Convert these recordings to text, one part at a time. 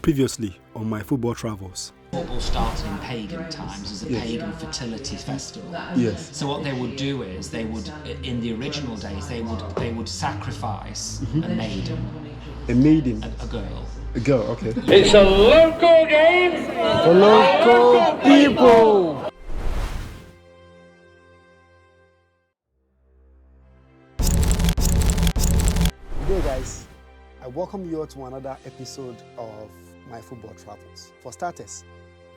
Previously on my football travels. Football started in pagan times as a pagan fertility festival. Yes. So what they would do is they would, in the original days, they would sacrifice a maiden, A maiden. a girl. A girl, okay. It's a local game For local people. Good day, guys. I welcome you all to another episode of my football travels. For starters,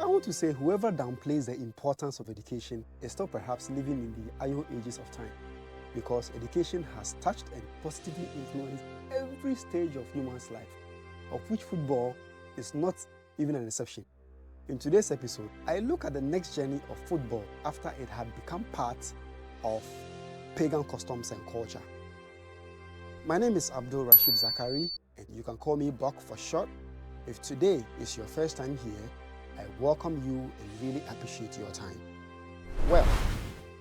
I want to say whoever downplays the importance of education is still perhaps living in the iron ages of time, because education has touched and positively influenced every stage of human's life, of which football is not even an exception. In today's episode, I look at the next journey of football after it had become part of pagan customs and culture. My name is Abdul Rashid Zakari, and you can call me Buck for short. If today is your first time here, I welcome you and really appreciate your time. Well,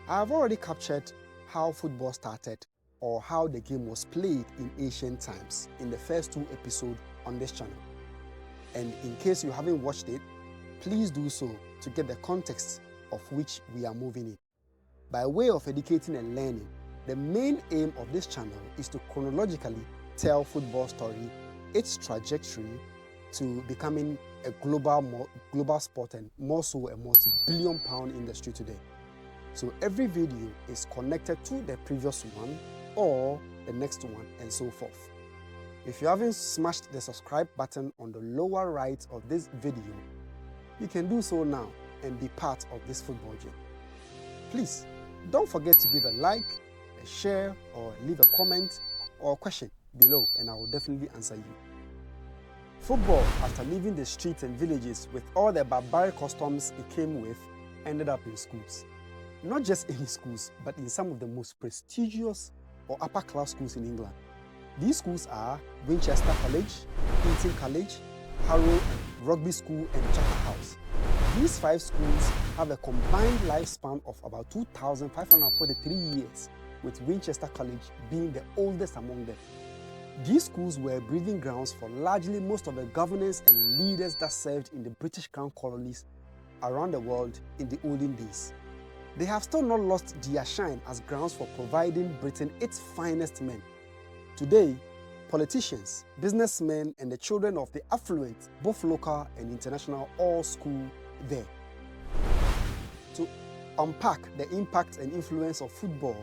I have already captured how football started or how the game was played in ancient times in the first two episodes on this channel. And in case you haven't watched it, please do so to get the context of which we are moving in. By way of educating and learning, the main aim of this channel is to chronologically tell football story, its trajectory to becoming a global sport and more so a multi-billion pound industry today. So every video is connected to the previous one or the next one and so forth. If you haven't smashed the subscribe button on the lower right of this video, you can do so now and be part of this football journey. Please don't forget to give a like, a share, or leave a comment or question below, and I will definitely answer you. Football, after leaving the streets and villages with all the barbaric customs it came with, ended up in schools. Not just any schools, but in some of the most prestigious or upper class schools in England. These schools are Winchester College, Eton College, Harrow Rugby School, and Charterhouse. These 5 schools have a combined lifespan of about 2,543 years, with Winchester College being the oldest among them. These schools were breeding grounds for largely most of the governors and leaders that served in the British Crown colonies around the world in the olden days. They have still not lost their shine as grounds for providing Britain its finest men. Today, politicians, businessmen, and the children of the affluent, both local and international, all school there. To unpack the impact and influence of football,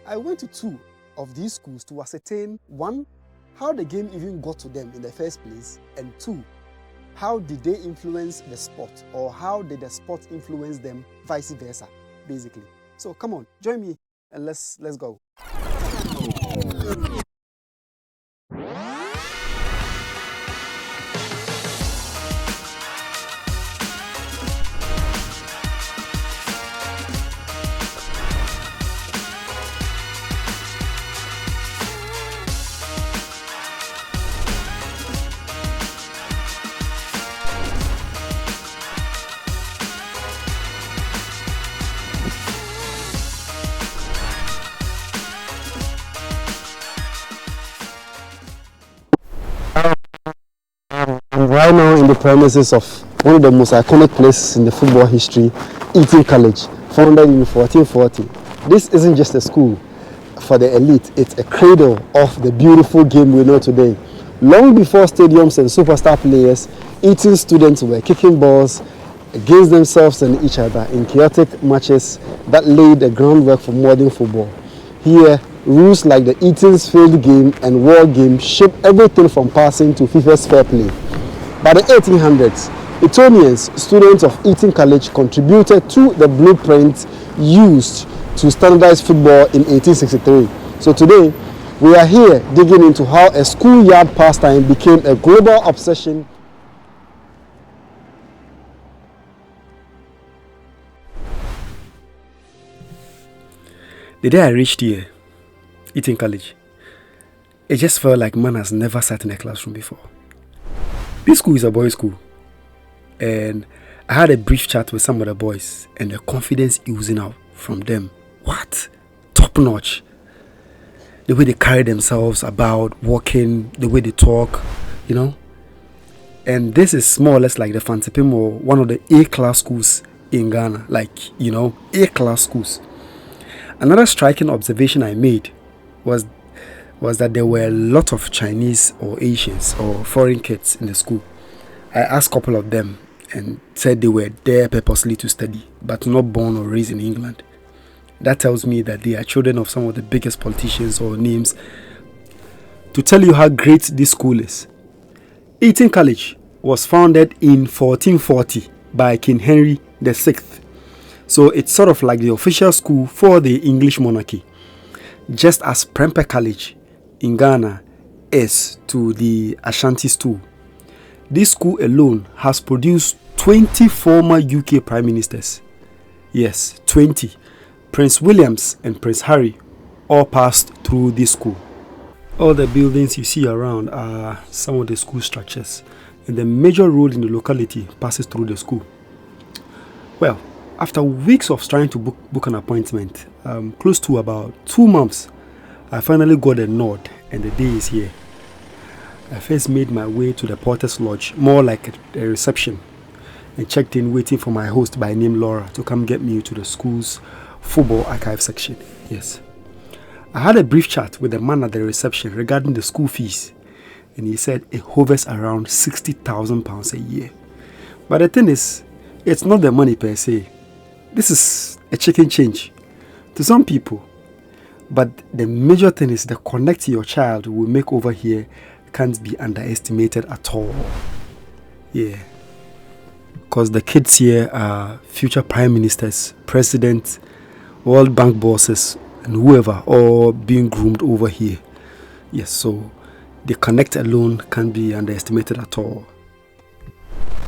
I went to 2 of these schools to ascertain 1, how the game even got to them in the first place, and 2, how did they influence the sport, or how did the sport influence them, vice versa, basically. So come on, join me and let's go. Right now in the premises of one of the most iconic places in the football history, Eton College, founded in 1440. This isn't just a school for the elite, it's a cradle of the beautiful game we know today. Long before stadiums and superstar players, Eton students were kicking balls against themselves and each other in chaotic matches that laid the groundwork for modern football. Here, rules like the Eton's field game and wall game shaped everything from passing to FIFA's fair play. By the 1800s, Etonians, students of Eton College, contributed to the blueprint used to standardize football in 1863. So today, we are here digging into how a schoolyard pastime became a global obsession. The day I reached here, Eton College, it just felt like man has never sat in a classroom before. This school is a boys' school, and I had a brief chat with some of the boys, and the confidence oozing out from them. What? Top notch. The way they carry themselves about, walking, the way they talk, you know. And this is more or less like the Fantipim, or one of the A-class schools in Ghana, like, you know, A-class schools. Another striking observation I made was that there were a lot of Chinese or Asians or foreign kids in the school. I asked a couple of them and said they were there purposely to study, but not born or raised in England. That tells me that they are children of some of the biggest politicians or names. To tell you how great this school is, Eton College was founded in 1440 by King Henry VI. So it's sort of like the official school for the English monarchy, just as Prempeh College in Ghana is to the Ashanti stool. This school alone has produced 20 former UK Prime Ministers. Yes, 20. Prince Williams and Prince Harry all passed through this school. All the buildings you see around are some of the school structures, and the major road in the locality passes through the school. Well, after weeks of trying to book an appointment, close to about 2 months, I finally got a nod, and the day is here. I first made my way to the Porter's Lodge, more like a reception, and checked in waiting for my host by name Laura to come get me to the school's football archive section. Yes. I had a brief chat with the man at the reception regarding the school fees, and he said it hovers around £60,000 a year. But the thing is, it's not the money per se. This is a chicken change to some people. But the major thing is the connect your child will make over here can't be underestimated at all. Yeah. Because the kids here are future prime ministers, presidents, World Bank bosses, and whoever, all being groomed over here. Yes, so the connect alone can't be underestimated at all.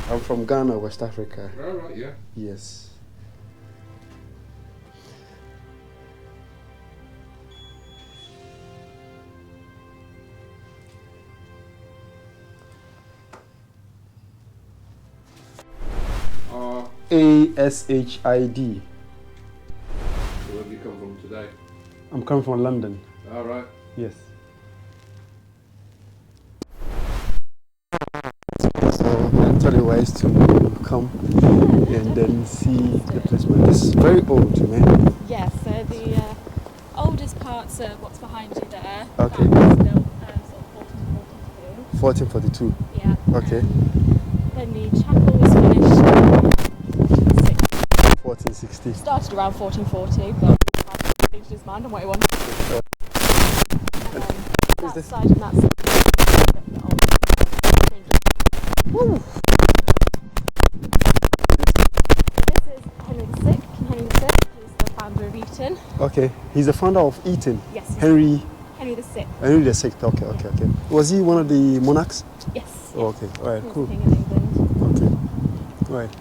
I'm from Ghana, West Africa. Oh, right, yeah. Yes. ASHID. Where have you come from today? I'm coming from London. All right. Yes. So I thought it wise to come and then see the place. This is very old, man. Yes, so the oldest parts are what's behind you there. Okay. That was built sort of 1442. Yeah. Okay. Then the chapel was finished around 1460. started around 1440, but he changed his mind on what he wanted. And then that side and that side. Woo. This is Henry VI. Henry VI is the founder of Eton. Okay. He's the founder of Eton. Yes. Henry VI. Henry VI. Okay. Was he one of the monarchs? Yes. Oh, okay. All right. He was Cool. the King of England. Okay. All right.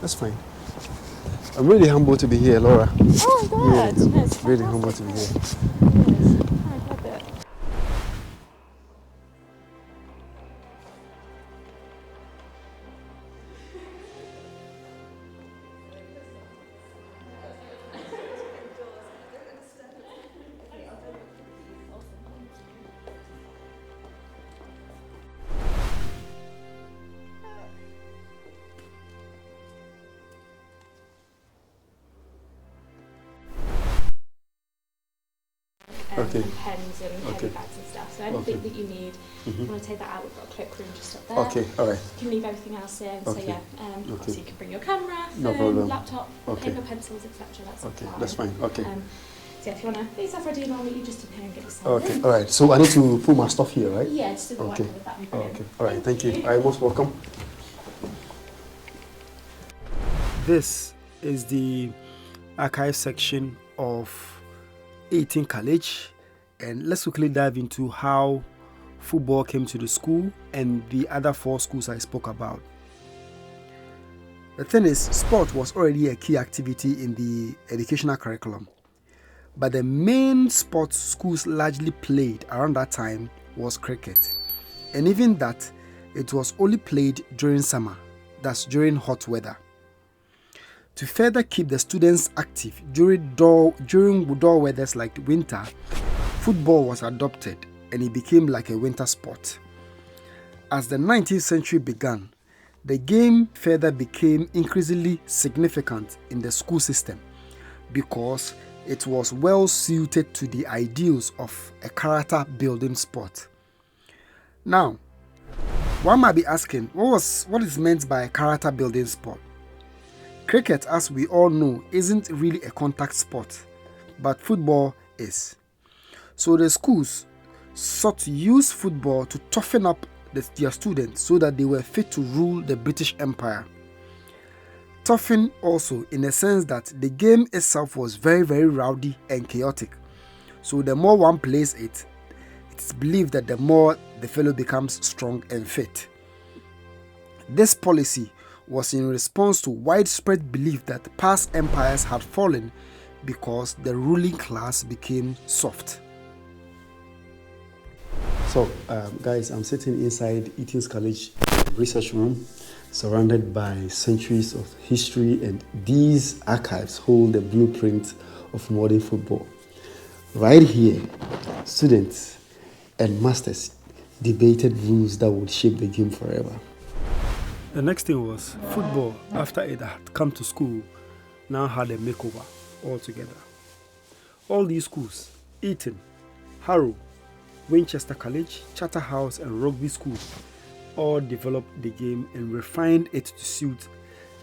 That's fine. I'm really humbled to be here, Laura. Oh, I'm glad. Really, No, it's really humbled to be here. fantastic. Yes, I love it. Okay. And pens and heavy Okay. bags and stuff. So anything Okay. that you need, if you want to take that out, we've got a cloakroom just up there. Okay. All right. You can leave everything else in. So Okay. yeah, Okay. obviously you can bring your camera, No phone, problem. laptop, Okay. paper, pencils, etc. That's all Okay. fine. That's fine. Okay. So yeah, if you want to get yourself ready and I'll meet you just in here and get yourself Okay. in. All right. So I need to put my stuff here, right? Yeah, just do the Okay. white with that. Oh, okay. All right. Thank you. All right. Most welcome. This is the archive section of Eton College, and let's quickly dive into how football came to the school and the other 4 schools I spoke about. The thing is, sport was already a key activity in the educational curriculum, but the main sport schools largely played around that time was cricket, and even that, it was only played during summer, that's during hot weather. To further keep the students active during dull weathers like winter, football was adopted and it became like a winter sport. As the 19th century began, the game further became increasingly significant in the school system because it was well suited to the ideals of a character-building sport. Now, one might be asking, what is meant by a character-building sport? Cricket, as we all know, isn't really a contact sport, but football is. So the schools sought to use football to toughen up their students so that they were fit to rule the British Empire. Toughen also in the sense that the game itself was very, very rowdy and chaotic. So the more one plays it, it's believed that the more the fellow becomes strong and fit. This policy was in response to widespread belief that past empires had fallen because the ruling class became soft. So, guys, I'm sitting inside Eton's College research room, surrounded by centuries of history, and these archives hold the blueprint of modern football. Right here, students and masters debated rules that would shape the game forever. The next thing was football, after it had come to school, now had a makeover altogether. All these schools, Eton, Harrow, Winchester College, Charterhouse, and Rugby School, all developed the game and refined it to suit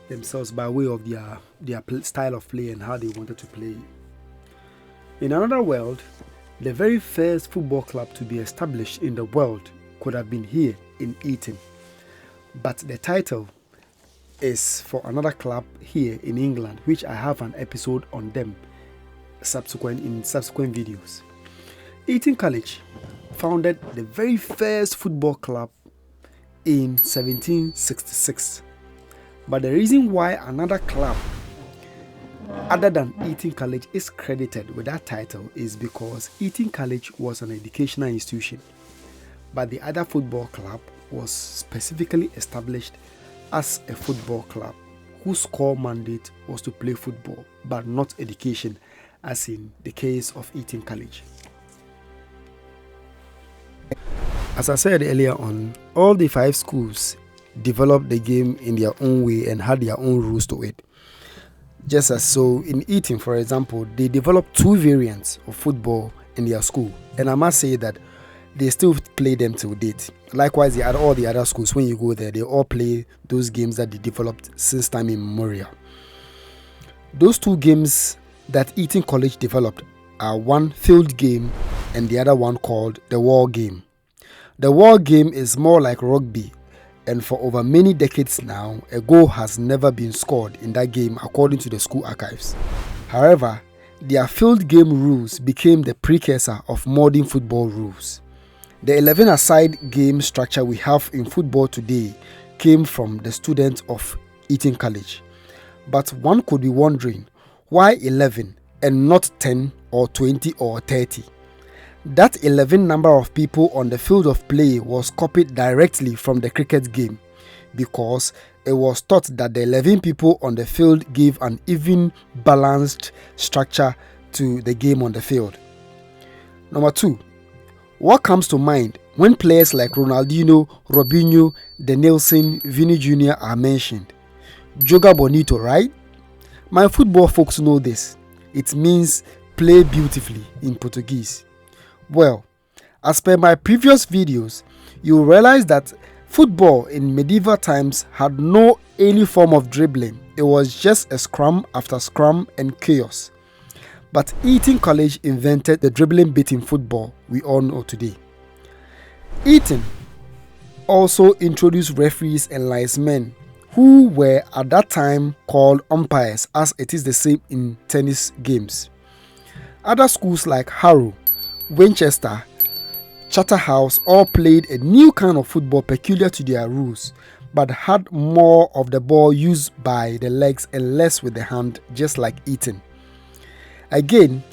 themselves by way of their style of play and how they wanted to play. In another world, the very first football club to be established in the world could have been here in Eton, but the title is for another club here in England, which I have an episode on them in subsequent videos. Eton College founded the very first football club in 1766. But the reason why another club other than Eton College is credited with that title is because Eton College was an educational institution, but the other football club was specifically established as a football club whose core mandate was to play football but not education, as in the case of Eton College. As I said earlier on, all the 5 schools developed the game in their own way and had their own rules to it. Just as so in Eton, for example, they developed 2 variants of football in their school, and I must say that they still play them till date. Likewise, all the other schools, when you go there, they all play those games that they developed since time immemorial. Those 2 games that Eton College developed are one field game and the other one called the war game. The war game is more like rugby, and for over many decades now, a goal has never been scored in that game according to the school archives. However, their field game rules became the precursor of modern football rules. The 11-a-side game structure we have in football today came from the students of Eton College. But one could be wondering, why 11 and not 10 or 20 or 30? That 11 number of people on the field of play was copied directly from the cricket game because it was thought that the 11 people on the field gave an even balanced structure to the game on the field. Number 2, what comes to mind when players like Ronaldinho, Robinho, Denilson, Vini Jr. are mentioned? Joga bonito, right? My football folks know this. It means play beautifully in Portuguese. Well, as per my previous videos, you will realize that football in medieval times had no any form of dribbling. It was just a scrum after scrum and chaos. But Eton College invented the dribbling bit in football we all know today. Eton also introduced referees and linesmen who were at that time called umpires, as it is the same in tennis games. Other schools like Harrow, Winchester, Charterhouse all played a new kind of football peculiar to their rules, but had more of the ball used by the legs and less with the hand, just like Eton. Again,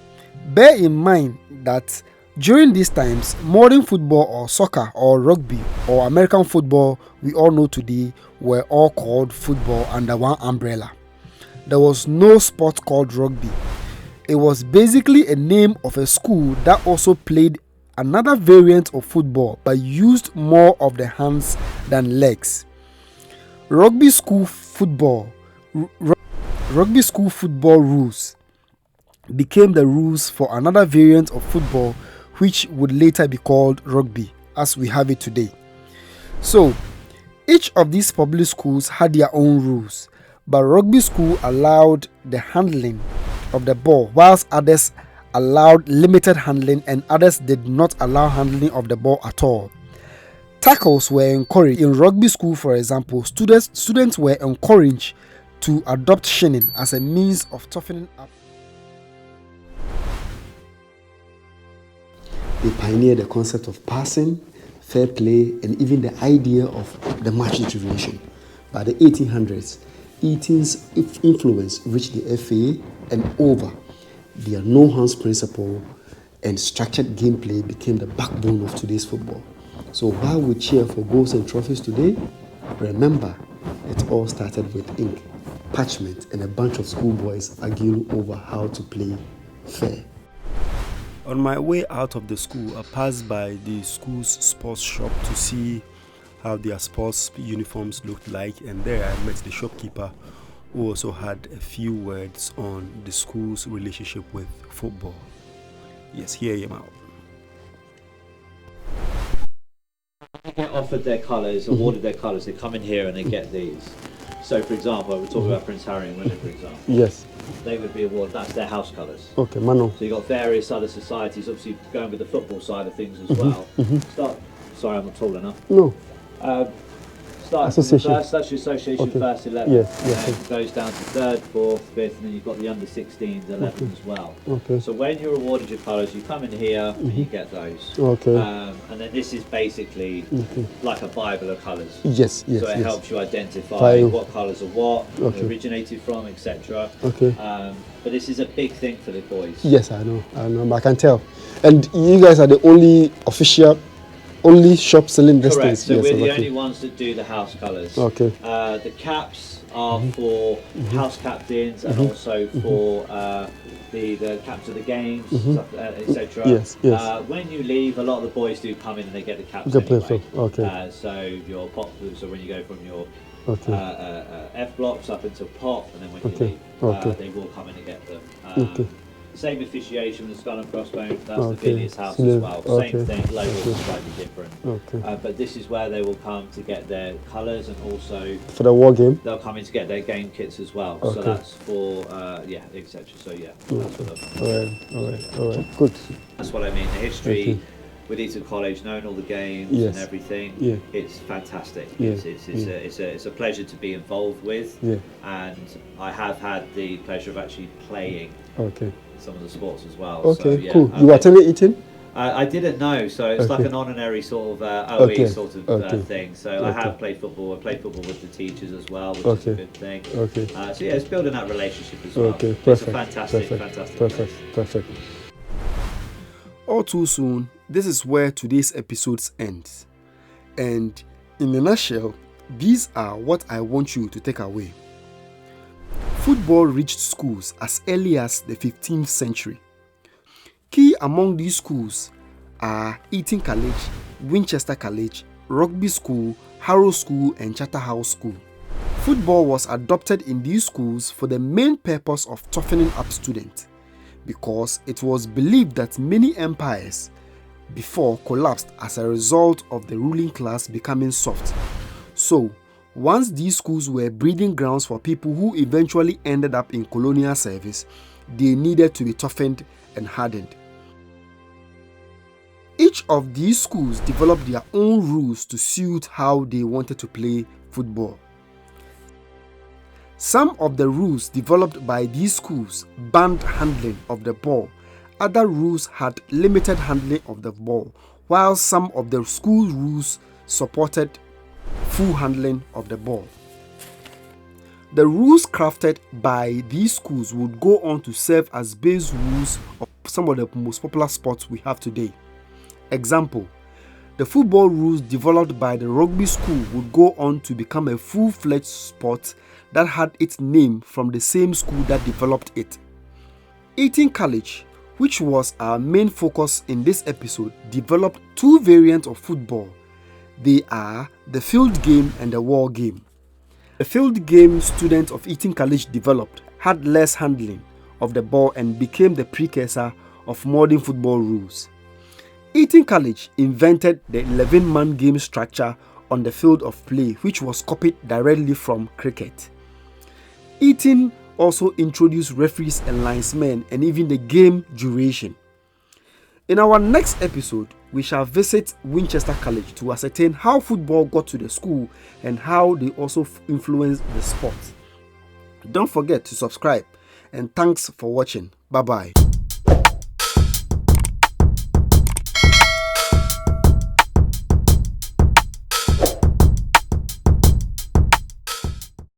bear in mind that during these times, modern football or soccer or rugby or American football we all know today were all called football under one umbrella. There was no sport called rugby. It was basically a name of a school that also played another variant of football but used more of the hands than legs. Rugby school football rules became the rules for another variant of football which would later be called rugby as we have it today. So, each of these public schools had their own rules, but rugby school allowed the handling of the ball, whilst others allowed limited handling and others did not allow handling of the ball at all. Tackles were encouraged. In rugby school, for example, students were encouraged to adopt shinning as a means of toughening up. They pioneered the concept of passing, fair play, and even the idea of the match distribution. By the 1800s, Eaton's influence reached the FA, and over, their no-hands principle and structured gameplay became the backbone of today's football. So while we cheer for goals and trophies today, remember, it all started with ink, parchment, and a bunch of schoolboys arguing over how to play fair. On my way out of the school, I passed by the school's sports shop to see how their sports uniforms looked like, and there I met the shopkeeper who also had a few words on the school's relationship with football. Yes, hear him out. They get offered their colours, awarded their colours, they come in here and they get these. So for example, we're talking about Prince Harry and William, for example. Yes. They would be awarded, that's their house colours. Okay, Mano. So you've got various other societies, obviously going with the football side of things as well. Sorry, I'm not tall enough. No. Start Association. First, that's your association, Okay. first 11. Yes, yes. It goes down to 3rd, 4th, 5th, and then you've got the under 16s, 11 as well. Okay. So when you're awarded your colours, you come in here and you get those. Okay. And then this is basically like a Bible of colours. Yes, yes, So it yes. helps you identify File. what colours are what, where Okay. they originated from, etc. Okay. But this is a big thing for the boys. Yes, I know, I can tell. And you guys are the only shop selling these Correct. things. So Yes, we're the okay. only ones that do the house colours. Okay. The caps are for house captains and also for the caps of the games, etc. Yes, yes. When you leave, a lot of the boys do come in and they get the caps They play anyway. for- okay. So your pop, so when you go from your Okay. F blocks up into pop, and then when you Okay. leave, Okay. they will come in and get them. Okay. Same officiation with the skull and crossbones, that's Okay. the Villiers house Yeah, as well. okay. Same thing, logos Okay. are slightly different. Okay. But this is where they will come to get their colours, and also For the war game. they'll come in to get their game kits as well. So Okay. that's for, etc. So that's what All right. Good. that's what I mean. The history Okay. with Eton College, knowing all the games Yes. and everything, Yeah. it's fantastic. Yeah. It's a pleasure to be involved with, Yeah. and I have had the pleasure of actually playing Okay. some of the sports as well. Okay, so, yeah, cool. I've You been- attended Eton? I didn't know, so it's like Okay. an honorary sort of OE Okay. sort of Okay. thing. So I Okay. have played football. I played football with the teachers as well, which is Okay. a good thing. Okay. So yeah, it's building that relationship as well. Okay, It's perfect. a fantastic, Perfect. place. Perfect. All too soon, this is where today's episode ends. And in a nutshell, these are what I want you to take away. Football reached schools as early as the 15th century. Key among these schools are Eton College, Winchester College, Rugby School, Harrow School, and Charterhouse School. Football was adopted in these schools for the main purpose of toughening up students, because it was believed that many empires before collapsed as a result of the ruling class becoming soft. So, once these schools were breeding grounds for people who eventually ended up in colonial service, they needed to be toughened and hardened. Each of these schools developed their own rules to suit how they wanted to play football. Some of the rules developed by these schools banned handling of the ball. Other rules had limited handling of the ball, while some of the school rules supported full handling of the ball. The rules crafted by these schools would go on to serve as base rules of some of the most popular sports we have today. Example, the football rules developed by the rugby school would go on to become a full-fledged sport that had its name from the same school that developed it. Eton College, which was our main focus in this episode, developed two variants of football. They are the field game and the wall game. The field game students of Eton College developed had less handling of the ball and became the precursor of modern football rules. Eton College invented the 11-man game structure on the field of play, which was copied directly from cricket. Eton also introduced referees and linesmen and even the game duration. In our next episode, we shall visit Winchester College to ascertain how football got to the school and how they also influenced the sport. Don't forget to subscribe, and thanks for watching. Bye-bye.